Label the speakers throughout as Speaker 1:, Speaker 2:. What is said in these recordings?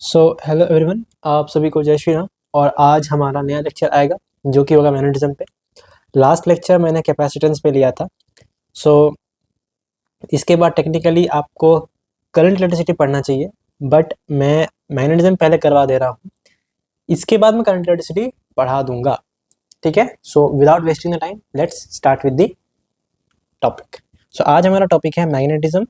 Speaker 1: Hello everyone, आप सभी को जय श्री राम। और आज हमारा नया लेक्चर आएगा जो कि होगा मैग्नेटिज्म पे। लास्ट लेक्चर मैंने कैपेसिटेंस पे लिया था। सो इसके बाद टेक्निकली आपको करंट इलेक्ट्रिसिटी पढ़ना चाहिए, बट मैं मैग्नेटिज्म पहले करवा दे रहा हूँ, इसके बाद मैं करंट इलेक्ट्रिसिटी पढ़ा दूंगा। ठीक है। So without wasting the time let's start with the topic. So आज हमारा टॉपिक है magnetism,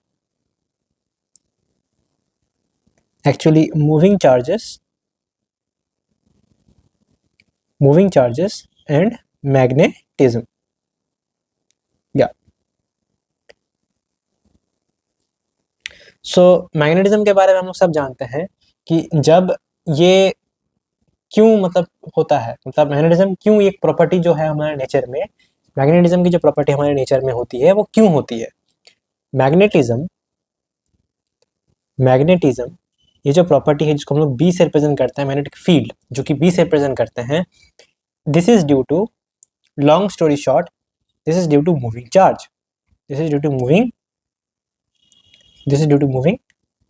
Speaker 1: actually moving charges and magnetism. या मैग्नेटिज्म के बारे में हम लोग सब जानते हैं कि जब ये क्यों मतलब होता है, मतलब मैग्नेटिज्म क्यों एक प्रॉपर्टी जो है हमारे नेचर में, मैग्नेटिज्म की जो प्रॉपर्टी हमारे नेचर में होती है वो क्यों होती है। मैग्नेटिज्म ये जो प्रॉपर्टी है जिसको हम लोग बी से रिप्रेजेंट करते हैं, मैग्नेटिक फील्ड जो कि बी से रिप्रेजेंट करते हैं, this is due to, long story short, this is due to moving charge. This is due to moving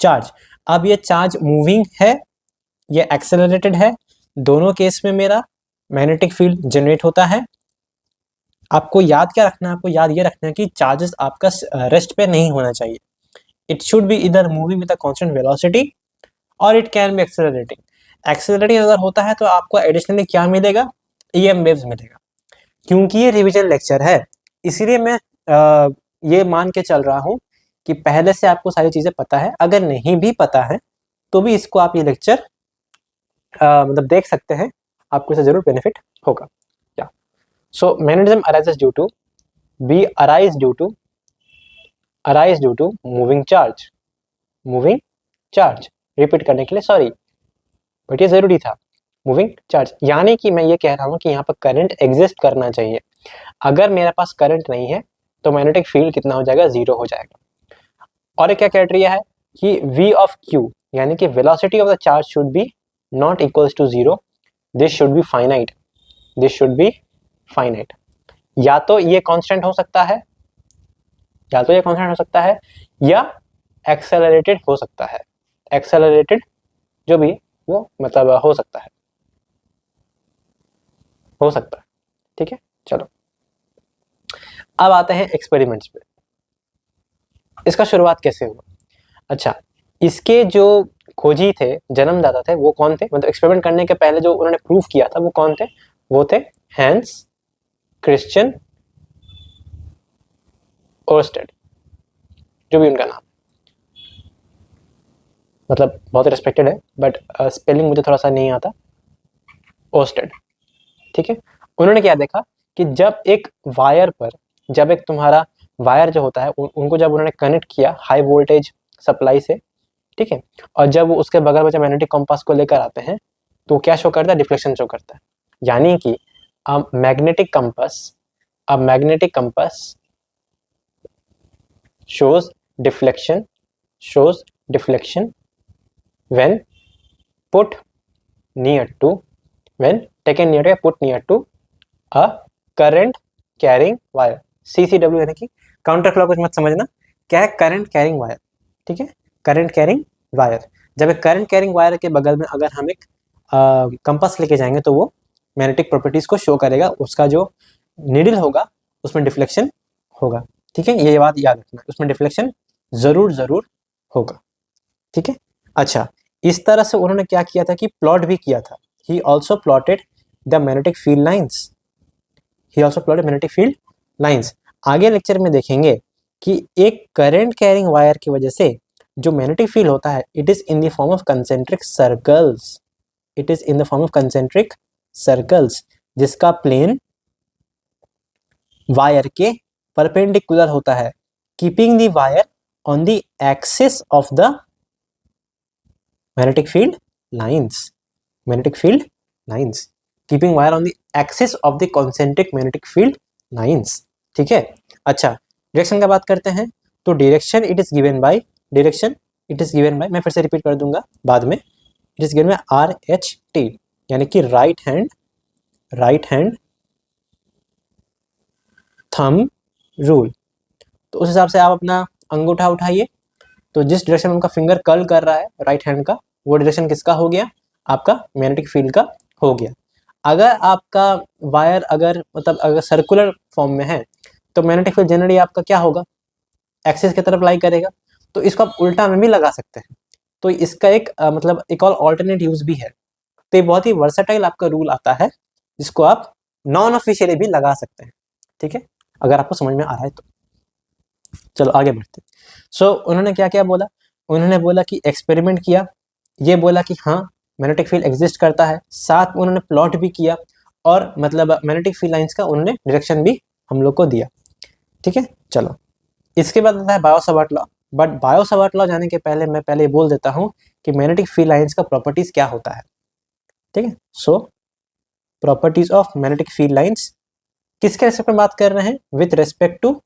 Speaker 1: charge. अब ये चार्ज मूविंग है, ये एक्सेलरेटेड है, दोनों केस में मेरा मैग्नेटिक फील्ड जनरेट होता है। आपको याद क्या रखना है, आपको याद ये रखना है कि चार्जेस आपका रेस्ट पे नहीं होना चाहिए। इट शुड बी इधर moving with a constant velocity और इट कैन बी एक्सेलरेटिंग अगर होता है तो आपको एडिशनली क्या मिलेगा, EM वेव्स मिलेगा। क्योंकि ये रिवीजन लेक्चर है इसीलिए मैं ये मान के चल रहा हूँ कि पहले से आपको सारी चीजें पता है। अगर नहीं भी पता है तो भी इसको आप ये लेक्चर मतलब देख सकते हैं, आपको इसे जरूर बेनिफिट होगा। या so magnetism arises due to moving charge. Repeat करने के लिए सॉरी, बट ये जरूरी था, मूविंग चार्ज। यानी कि मैं ये कह रहा हूँ कि यहाँ पर करंट एग्जिस्ट करना चाहिए। अगर मेरे पास करंट नहीं है तो मैग्नेटिक फील्ड कितना हो जाएगा, 0 हो जाएगा। और एक क्या क्राइटेरिया है कि V ऑफ Q यानी कि velocity of the charge should be not equals to 0, this should be finite. या तो ये कांस्टेंट हो सकता है, या एक्सेलरेटेड हो सकता है। एक्सेलरेटेड जो भी वो मतलब हो सकता है। ठीक है। चलो अब आते हैं एक्सपेरिमेंट्स पे। इसका शुरुआत कैसे हुआ? अच्छा, इसके जो खोजी थे, जन्मदाता थे, वो कौन थे? मतलब एक्सपेरिमेंट करने के पहले जो उन्होंने प्रूफ किया था वो कौन थे? वो थे हैंस क्रिश्चियन ओरस्टेड, जो भी उनका नाम, मतलब बहुत रिस्पेक्टेड है, बट स्पेलिंग मुझे थोड़ा सा नहीं आता। ओरस्टेड, ठीक है। उन्होंने क्या देखा कि जब एक वायर पर, जब एक तुम्हारा वायर जो होता है उनको जब उन्होंने कनेक्ट किया हाई वोल्टेज सप्लाई से, ठीक है, और जब वो उसके बगल में जब मैग्नेटिक कंपास को लेकर आते हैं तो क्या शो करता है? डिफ्लेक्शन शो करता है। यानी कि magnetic compass shows deflection when taken near to a current carrying wire, CCW यानी कि काउंटर क्लॉकवाइज मत समझना, क्या है? करंट कैरिंग वायर, ठीक है, करंट कैरिंग वायर। जब एक करंट कैरिंग वायर के बगल में अगर हम एक कंपास लेके जाएंगे तो वो मैग्नेटिक प्रॉपर्टीज को शो करेगा, उसका जो नीडल होगा उसमें डिफ्लेक्शन होगा। ठीक है, ये बात याद रखना, उसमें डिफ्लेक्शन जरूर होगा। ठीक है। अच्छा, इस तरह से उन्होंने क्या किया था कि प्लॉट भी किया था। He also plotted the magnetic field lines. आगे लेक्चर में देखेंगे कि एक करंट कैरिंग वायर की वजह से जो मैग्नेटिक फील्ड होता है, it is in the form of concentric circles, जिसका प्लेन वायर के परपेंडिकुलर होता है, keeping the wire on the axis of the magnetic field lines, keeping wire on the axis of the concentric magnetic field lines. ठीक है। अच्छा, direction का बात करते हैं तो direction it is given by, मैं फिर से रिपीट कर दूंगा बाद में, it is given by RHT यानी कि राइट हैंड थंब रूल। तो उस हिसाब से आप अपना अंगूठा उठाइए, तो जिस डायरेक्शन में उनका फिंगर कर्ल कर रहा है राइट हैंड का, वो डायरेक्शन किसका हो गया, आपका मैग्नेटिक फील्ड का हो गया। अगर आपका वायर अगर सर्कुलर फॉर्म में है तो मैग्नेटिक फील्ड जनरली आपका क्या होगा, एक्सिस की तरफ लाई करेगा। तो इसको आप उल्टा में भी लगा सकते हैं। तो इसका एक एक और ऑल्टरनेट यूज भी है। तो ये बहुत ही वर्सेटाइल आपका रूल आता है जिसको आप नॉन ऑफिशियली भी लगा सकते हैं। ठीक है, अगर आपको समझ में आ रहा है तो। चलो आगे बढ़ते। सो उन्होंने क्या क्या बोला, उन्होंने बोला कि एक्सपेरिमेंट किया, ये बोला कि हाँ मैग्नेटिक फील्ड एग्जिस्ट करता है, साथ में उन्होंने प्लॉट भी किया और मैग्नेटिक फील्ड लाइंस का उन्होंने डायरेक्शन भी हम लोग को दिया। ठीक है, चलो इसके बाद आता है Biot Savart law. But Biot Savart law जाने के पहले मैं पहले बोल देता हूँ कि मैग्नेटिक फील्ड लाइंस का प्रॉपर्टीज क्या होता है। ठीक है, so properties of magnetic field lines किसके रेस्पेक्ट में बात कर रहे हैं, with respect to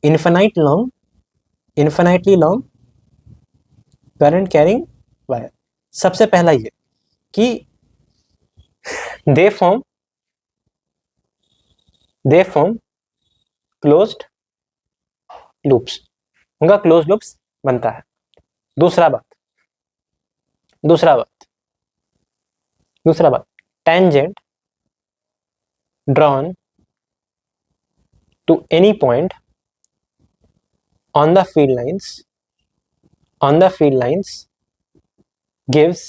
Speaker 1: infinitely long current carrying wire. सबसे पहला ये कि दे फॉर्म क्लोज्ड लूप्स, उनका क्लोज लूप्स बनता है। दूसरा बात tangent drawn to any point on the field lines gives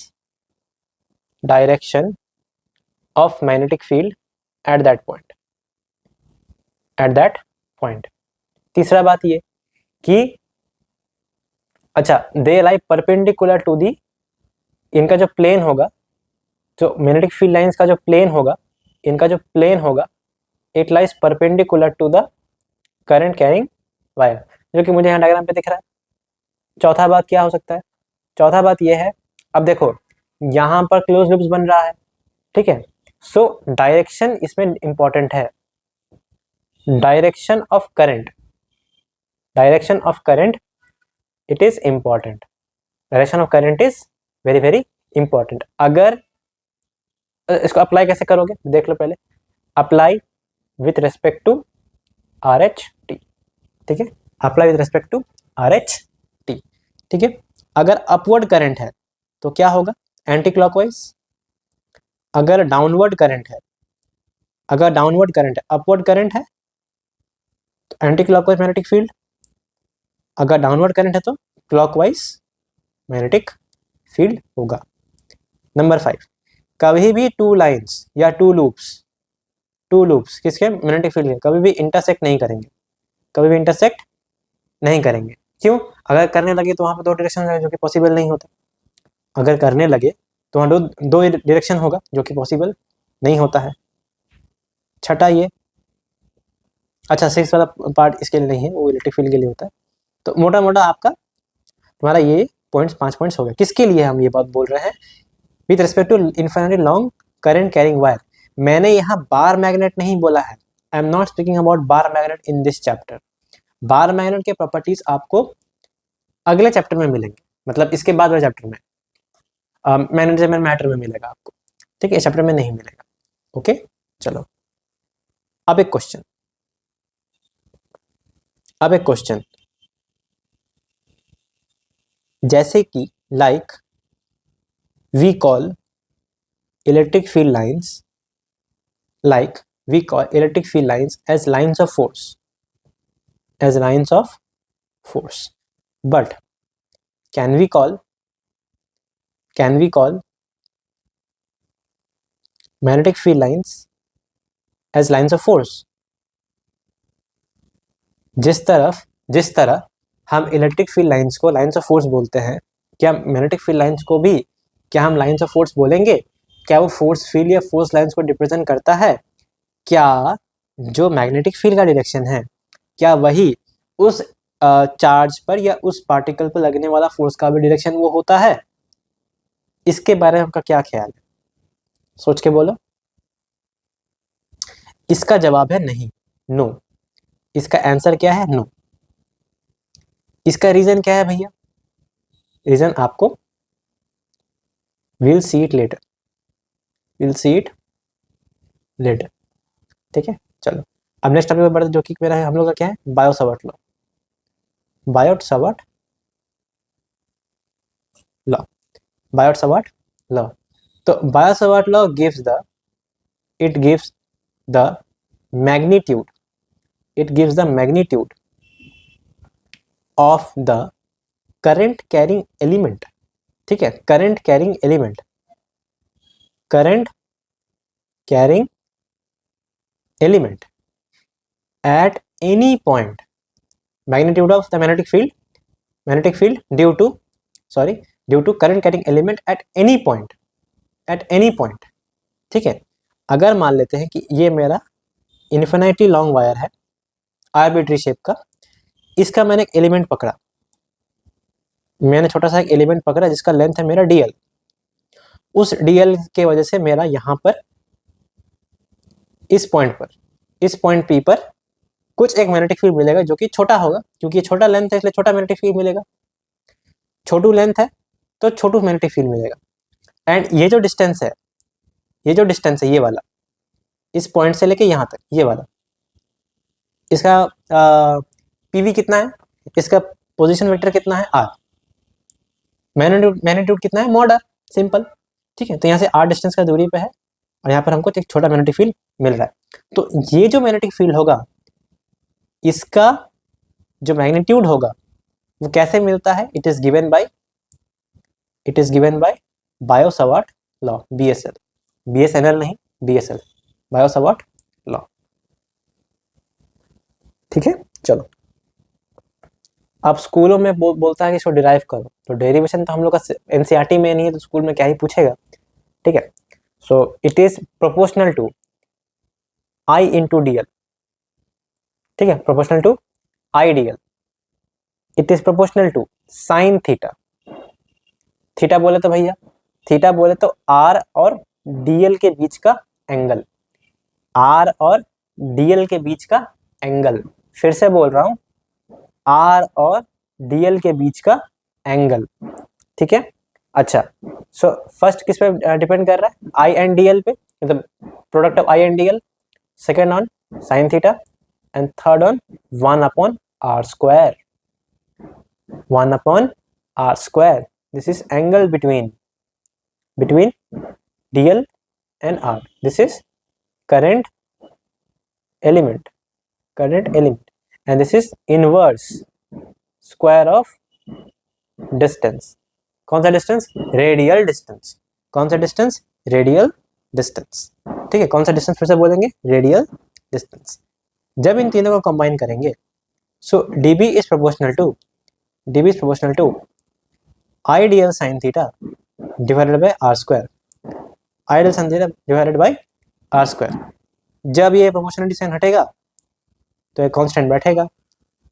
Speaker 1: direction of magnetic field at that point। तीसरा बात ये कि अच्छा दे लाई परपेंडिकुलर टू दी, इनका जो प्लेन होगा, जो मैग्नेटिक फील्ड लाइंस का जो प्लेन होगा, इनका जो प्लेन होगा it lies perpendicular to the current carrying wire, जो कि मुझे यहाँ डायग्राम पे दिख रहा है। चौथा बात क्या हो सकता है, चौथा बात ये है, अब देखो यहाँ पर क्लोज लूप्स बन रहा है। ठीक है, सो डायरेक्शन इसमें इंपॉर्टेंट है, direction of current it is important, direction of current is very very important. अगर इसको अप्लाई कैसे करोगे देख लो पहले, apply with respect to R H T. ठीक है, apply with respect to R H T. ठीक है, अगर अपवर्ड करंट है तो क्या होगा, एंटी क्लॉकवाइज। अगर डाउनवर्ड करंट है, अपवर्ड करंट है तो एंटी क्लॉकवाइज मैग्नेटिक फील्ड, अगर डाउनवर्ड करंट है तो क्लॉकवाइज मैग्नेटिक फील्ड होगा। नंबर 5, कभी भी टू लाइंस या टू लूप्स किसके मैग्नेटिक फील्ड के कभी भी इंटरसेक्ट नहीं करेंगे। क्यों, अगर करने लगे तो वहां पर दो डायरेक्शन है जो कि पॉसिबल नहीं होता। अगर करने लगे तो वहां दो डायरेक्शन होगा जो कि पॉसिबल नहीं होता है। छठा ये, अच्छा 6 वाला पार्ट इसके लिए नहीं है, वो इलेक्ट्रिक फील्ड के लिए होता है। तो मोटा मोटा आपका तुम्हारा ये पॉइंट्स 5 पॉइंट्स हो गए। किसके लिए हम ये बात बोल रहे हैं, with respect to infinitely long current carrying wire. मैंने यहाँ बार मैग्नेट नहीं बोला है, I am not speaking about bar magnet in this chapter. Bar magnet के प्रॉपर्टीज आपको अगले चैप्टर में मिलेंगे, मतलब इसके बाद वाले चैप्टर में मैनेजमेंट मैटर में मिलेगा आपको। ठीक है, इस चैप्टर में नहीं मिलेगा। ओके, चलो अब एक क्वेश्चन, जैसे कि like we call electric field lines as lines of force, but can we call magnetic field lines as lines of force? जिस तरह हम इलेक्ट्रिक फील्ड लाइंस को लाइंस ऑफ फोर्स बोलते हैं, क्या मैग्नेटिक फील्ड लाइंस को भी क्या हम लाइंस ऑफ फोर्स बोलेंगे? क्या वो फोर्स फील्ड या फोर्स लाइंस को रिप्रेजेंट करता है? क्या जो मैग्नेटिक फील्ड का डायरेक्शन है, क्या वही उस चार्ज पर या उस पार्टिकल पर लगने वाला फोर्स का भी डायरेक्शन वो होता है? इसके बारे में आपका क्या ख्याल है, सोच के बोलो। इसका जवाब है नहीं, नो। इसका आंसर क्या है, नो। इसका रीजन क्या है भैया, रीजन आपको विल सी इट लेटर। ठीक है, चलो अब नेक्स्ट टॉपिक पर बढ़ते, जो कि मेरा है हम लोग का क्या है, बायो-सावर्ट लॉ। Biot Savart law. तो Biot Savart law gives the magnitude, it gives the magnitude of the current carrying element। ठीक है, current carrying element at any point, magnitude of the magnetic field due to current carrying element at any point। ठीक है, अगर मान लेते हैं कि ये मेरा इन्फिनिटी लॉन्ग वायर है आर्बिट्री शेप का, इसका मैंने एक एलिमेंट पकड़ा, मैंने छोटा सा एक एलिमेंट पकड़ा जिसका लेंथ है मेरा dl। उस dl के वजह से मेरा यहाँ पर इस पॉइंट P पर कुछ एक मैग्नेटिक फील्ड मिलेगा जो कि छोटा होगा, क्योंकि ये छोटा लेंथ है इसलिए छोटा मैग्नेटिक फील्ड मिलेगा, छोटू लेंथ है तो छोटू मैग्नेटिक फील्ड मिलेगा। एंड ये जो डिस्टेंस है ये वाला, इस पॉइंट से लेके यहाँ तक ये वाला, इसका PV कितना है, इसका पोजीशन वेक्टर कितना है r, मैग्नीट्यूड कितना है मॉड r, सिंपल। ठीक है, तो यहाँ से r डिस्टेंस का दूरी पे है और यहाँ पर हमको एक छोटा मैग्नेटिक फील्ड मिल रहा है। तो ये जो मैग्नेटिक फील्ड होगा इसका जो मैग्नीट्यूड होगा वो कैसे मिलता है, it is given by Biot-Savart law, BSNL नहीं, BSL, बायो-सावर्ट लॉ। ठीक है, चलो अब स्कूलों में बोलता है कि इसको डिराइव करो, तो डेरिवेशन तो हम लोग का NCERT में नहीं है तो स्कूल में क्या ही पूछेगा। ठीक है, so it is proportional to I into DL। ठीक है, proportional to IDL। It is proportional to sine theta बोले तो भैया, थीटा बोले तो R और DL के बीच का एंगल, R और DL के बीच का एंगल, फिर से बोल रहा हूं R और DL के बीच का एंगल। ठीक है, अच्छा, सो फर्स्ट किस पे डिपेंड कर रहा है, I एंड DL पे, मतलब product of I and DL, second on sine theta and third on 1/r square, 1/r square। This is angle between DL and R। This is current element and this is inverse square of distance। कौन सा distance, radial distance. कौन सा distance, radial distance. ठीक है, कौन सा distance फिर से बोलेंगे, रेडियल डिस्टेंस। जब इन तीनों को कंबाइन करेंगे सो dB is proportional to IDL sin theta divided by r square, IDL sin theta divided by r square। जब ये प्रोपोर्शनलिटी साइन हटेगा तो एक कांस्टेंट बैठेगा,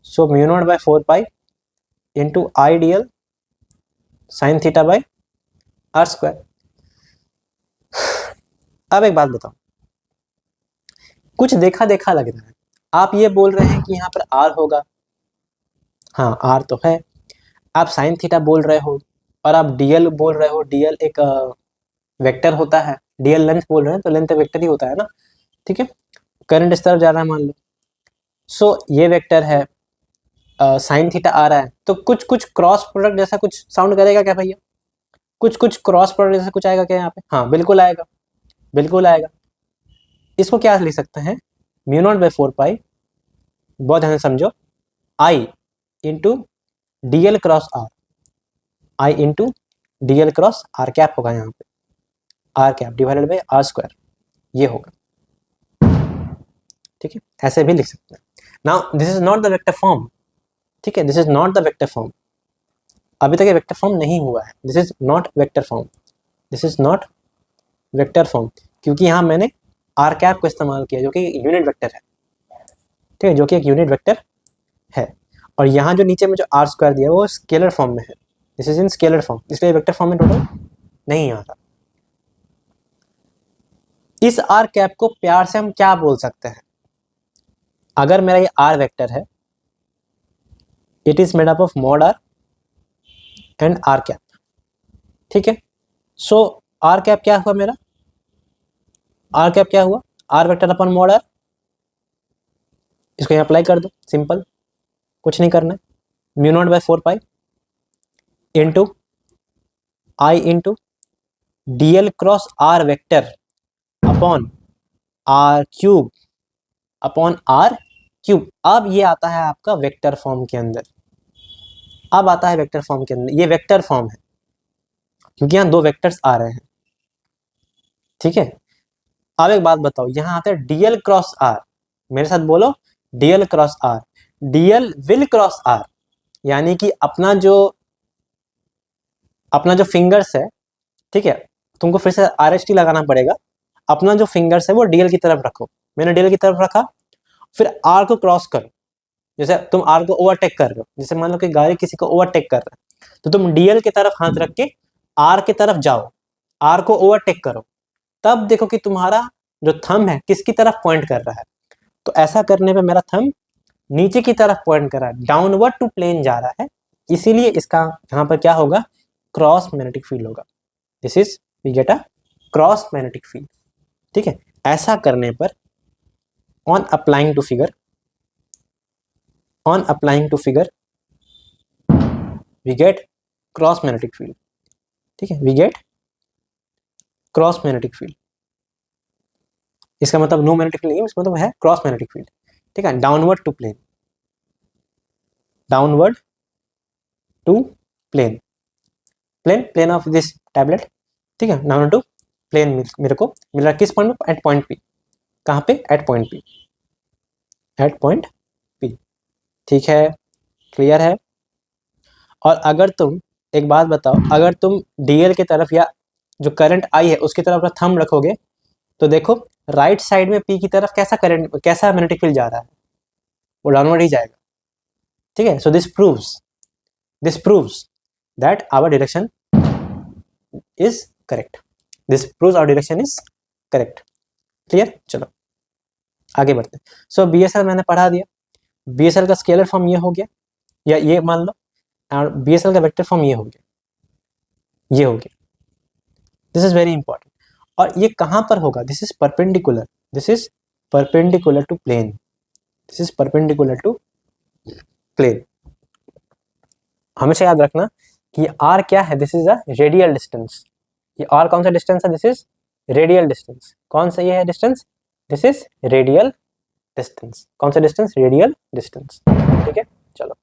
Speaker 1: so mu naught by 4 pi into IDL sine theta by r square. अब एक बात बताओ, कुछ देखा देखा लग रहा है, आप ये बोल रहे हैं कि यहाँ पर r होगा, हाँ r तो है, आप साइन थीटा बोल रहे हो और आप DL बोल रहे हो, DL एक वेक्टर होता है, DL लेंथ बोल रहे हैं तो लेंथ वेक्टर ही होता है ना। ठीक है, करंट इस तरफ जा रहा है मान लो, सो ये वेक्टर है, साइन थीटा आ रहा है, तो कुछ क्रॉस प्रोडक्ट जैसा कुछ साउंड करेगा क्या भैया, कुछ क्रॉस प्रोडक्ट जैसा कुछ आएगा क्या यहाँ पे, हाँ बिल्कुल आएगा। इसको क्या लिख सकते हैं, म्यू नॉट बाय 4 पाई, बहुत ध्यान से समझो, I into DL cross R, I into DL cross R cap होगा यहाँ पे, R cap divided by R square, ये होगा। ठीक है, ऐसे भी लिख सकते हैं। Now this is not the vector form. ठीक है, this is not the vector form, अभी तक ये वेक्टर फॉर्म नहीं हुआ है, this is not vector form, क्योंकि यहाँ मैंने R कैप को इस्तेमाल किया जो कि यूनिट वेक्टर है। ठीक है, जो कि एक यूनिट वेक्टर है, और यहाँ जो नीचे में जो R स्क्वायर दिया वो स्केलर फॉर्म में है, this is in scalar form, इसलिए वेक्टर फॉर्म में टोटल नहीं आ रहा। इस R कैप को प्यार से हम क्या बोल सकते हैं, अगर मेरा ये R वेक्टर है, it is made up of mod R and R cap. ठीक है, सो R कैप क्या हुआ मेरा, R कैप क्या हुआ, R वेक्टर अपन मॉड R, इसको यहाँ अप्लाई कर दो, सिंपल, कुछ नहीं करना है, mu naught by 4 pi into I into DL cross R vector upon R cube upon R cube. अब ये आता है आपका वेक्टर फॉर्म के अंदर, अब आता है वेक्टर फॉर्म के अंदर, ये वेक्टर फॉर्म है क्योंकि यहाँ दो वेक्टर्स आ रहे हैं, ठीक है। अब एक बात बताओ, यहाँ आता है डीएल क्रॉस आर, मेरे साथ बोलो DL cross R, DL will cross R, यानी कि अपना जो फिंगर्स है, ठीक है, तुमको फिर से आरएसटी लगाना पड़ेगा, अपना जो फिंगर्स है वो डीएल की तरफ रखो, मैंने डीएल की तरफ रखा, फिर आर को क्रॉस करो, जैसे तुम आर को ओवरटेक कर रहे हो, जैसे मान लो कि गाड़ी किसी को ओवरटेक कर रहा है तो तुम डीएल की तरफ हाथ रख के आर की तरफ जाओ, आर को ओवरटेक करो, तब देखो कि तुम्हारा जो थंब है किसकी तरफ पॉइंट कर रहा है। तो ऐसा करने पे मेरा थंब नीचे की तरफ पॉइंट कर रहा है, डाउनवर्ड टू प्लेन जा रहा है, इसीलिए इसका यहाँ पर क्या होगा, क्रॉस मैग्नेटिक फील्ड होगा। This is we get a cross magnetic field, ठीक है। ऐसा करने पर on applying to figure we get cross magnetic field, ठीक है, we get cross magnetic field. इसका मतलब नो मैग्नेटिक फील्ड नहीं, इसका मतलब है क्रॉस मैग्नेटिक फील्ड, ठीक है। Downward to plane, downward to plane, plane of this tablet, ठीक है, डाउनवर्ड टू प्लेन मेरे को मिल रहा है किस पॉइंट पे, एट पॉइंट पी। कहाँ पे, at point P, at point P, ठीक है, क्लियर है। और अगर तुम एक बात बताओ, अगर तुम डीएल की तरफ या जो करंट आई है उसकी तरफ अपना थंब रखोगे तो देखो राइट साइड में पी की तरफ कैसा मैग्नेटिक फील्ड जा रहा है, वो डाउनवर्ड ही जाएगा, ठीक है। So this proves that our direction is correct, this proves our direction is correct, clear. चलो आगे बढ़ते हैं। सो बीएसएल मैंने पढ़ा दिया, बीएसएल का स्केलर फॉर्म ये हो गया, या ये मान लो, और बीएसएल का वेक्टर फॉर्म ये हो गया, ये हो गया। This is very important. और ये कहां पर होगा, this is perpendicular, this is perpendicular to plane, this is perpendicular to plane. हमेशा याद रखना कि आर क्या है, this is a radial distance. ये आर कौन सा डिस्टेंस है, दिस इज रेडियल डिस्टेंस। कौन सा ये है distance, this is radial distance. कौन सा डिस्टेंस, रेडियल डिस्टेंस, ठीक है। चलो,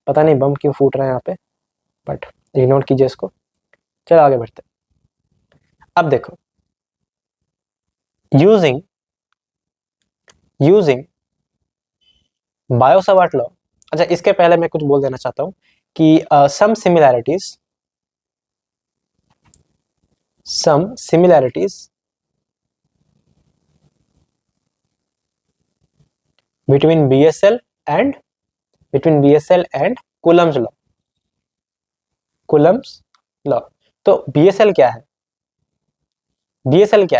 Speaker 1: पता नहीं बम क्यों फूट रहा है यहाँ पे, बट इग्नोर कीजिए इसको। चलो आगे बढ़ते हैं। अब देखो, यूजिंग बायो-सावर्ट लॉ, अच्छा इसके पहले मैं कुछ बोल देना चाहता हूँ कि some similarities between BSL and Coulomb's law। तो BSL क्या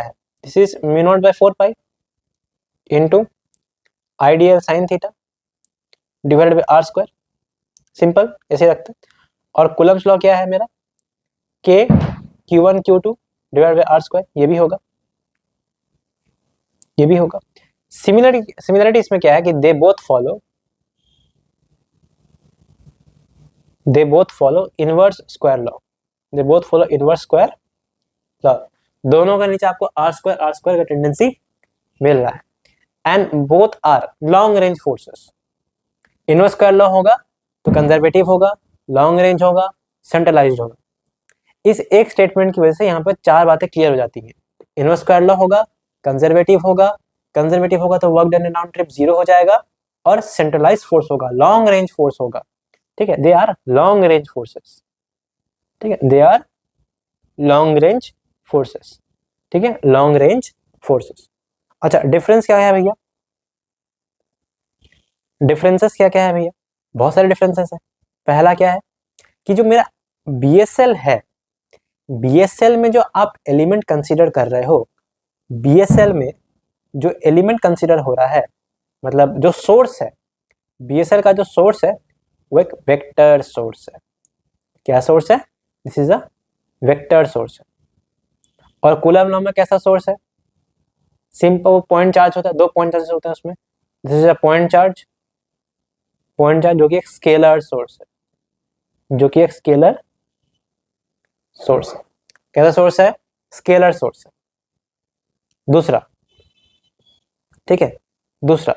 Speaker 1: है, this is mu naught by 4 pi into IDL sine theta divided by R square, simple ऐसे रखते हैं। और कूलम्स लॉ क्या है मेरा, K Q1 Q2 divided by R square, ये भी होगा। सिमिलरिटी इसमें क्या है कि they both follow inverse square law, दोनों का नीचे आपको आर स्क्वायर का टेंडेंसी मिल रहा है, and both are long range forces. Inverse square law होगा तो कंजर्वेटिव होगा, लॉन्ग रेंज होगा, सेंट्रलाइज्ड होगा। इस एक स्टेटमेंट की वजह से यहाँ पर 4 बातें क्लियर हो जाती हैं। इनवर्स स्क्वायर लॉ होगा, कंजर्वेटिव होगा तो work done in round trip 0 हो जाएगा, और सेंट्रलाइज्ड फोर्स होगा, लॉन्ग रेंज फोर्स होगा, ठीक है। They are long range forces, ठीक है, they are long range forces, ठीक है, लॉन्ग रेंज फोर्सेस। अच्छा, डिफरेंस क्या है भैया, डिफरेंसेस क्या क्या है भैया, बहुत सारे डिफरेंसेस है। पहला क्या है कि जो मेरा बीएसएल है, बीएसएल में जो आप एलिमेंट कंसीडर कर रहे हो, बीएसएल में जो एलिमेंट कंसीडर हो रहा है, मतलब जो सोर्स है, बीएसएल का जो सोर्स है वो एक वेक्टर सोर्स है। क्या सोर्स है, this is a vector source है। और कूलम्ब लॉ में कैसा सोर्स है, सिंपल पॉइंट चार्ज होता है, 2 पॉइंट चार्ज होते हैं उसमें, this is a point charge जो कि एक स्केलर सोर्स है, सोर्स है। कैसा सोर्स है? स्केलर सोर्स है। दूसरा, ठीक है, दूसरा,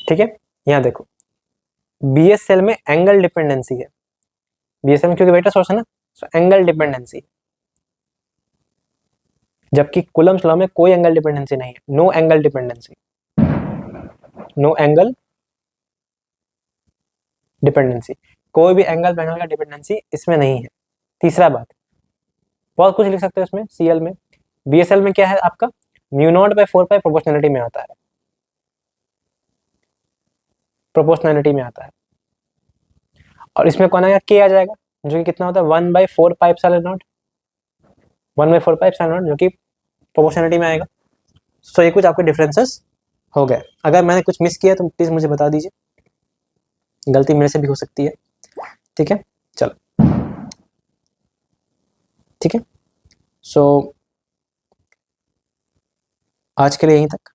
Speaker 1: ठीक है, यहां देखो, बीएसएल में एंगल डिपेंडेंसी है। बीएसएल में क्योंकि वेक्टर सोर्स है ना, तो एंगल डिपेंडेंसी, जबकि कूलम्स लॉ में कोई एंगल डिपेंडेंसी नहीं है, no angle dependency, no angle dependency, कोई भी एंगल पैनल का डिपेंडेंसी इसमें नहीं है। तीसरा बात, बहुत कुछ लिख सकते हो इसमें, सीएल में, बीएसएल में क्या है आपका, mu naught by 4 pi proportionality में आता है, प्रोपोर्शनलिटी में आता है। और इसमें कौन आएगा, के आ जाएगा, जो कि कितना होता है 1/4 pi epsilon not, 1/4 pi epsilon not, जो कि प्रोपोर्शनलिटी में आएगा। सो ये कुछ आपके डिफरेंसेस हो गए। अगर मैंने कुछ मिस किया तो प्लीज मुझे बता दीजिए, गलती मेरे से भी हो सकती है, ठीक है, चलो, ठीक है। सो आज के लिए यहीं तक,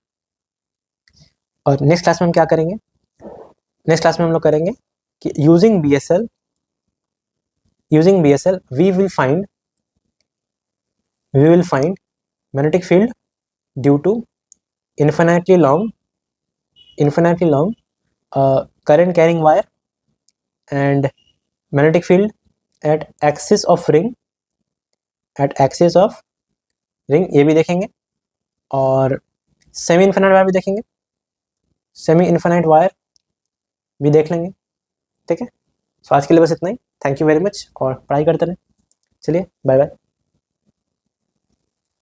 Speaker 1: और नेक्स्ट क्लास में हम क्या करेंगे, नेक्स्ट क्लास में हम लोग करेंगे कि using BSL we will find magnetic field due to infinitely long current carrying wire and magnetic field at axis of ring, ये भी देखेंगे, और सेमी इन्फिनाइट वायर भी देखेंगे, सेमी इन्फिनाइट वायर भी देख लेंगे, ठीक है। सो आज के लिए बस इतना ही। थैंक यू वेरी मच, और पढ़ाई करते रहें। चलिए, बाय बाय।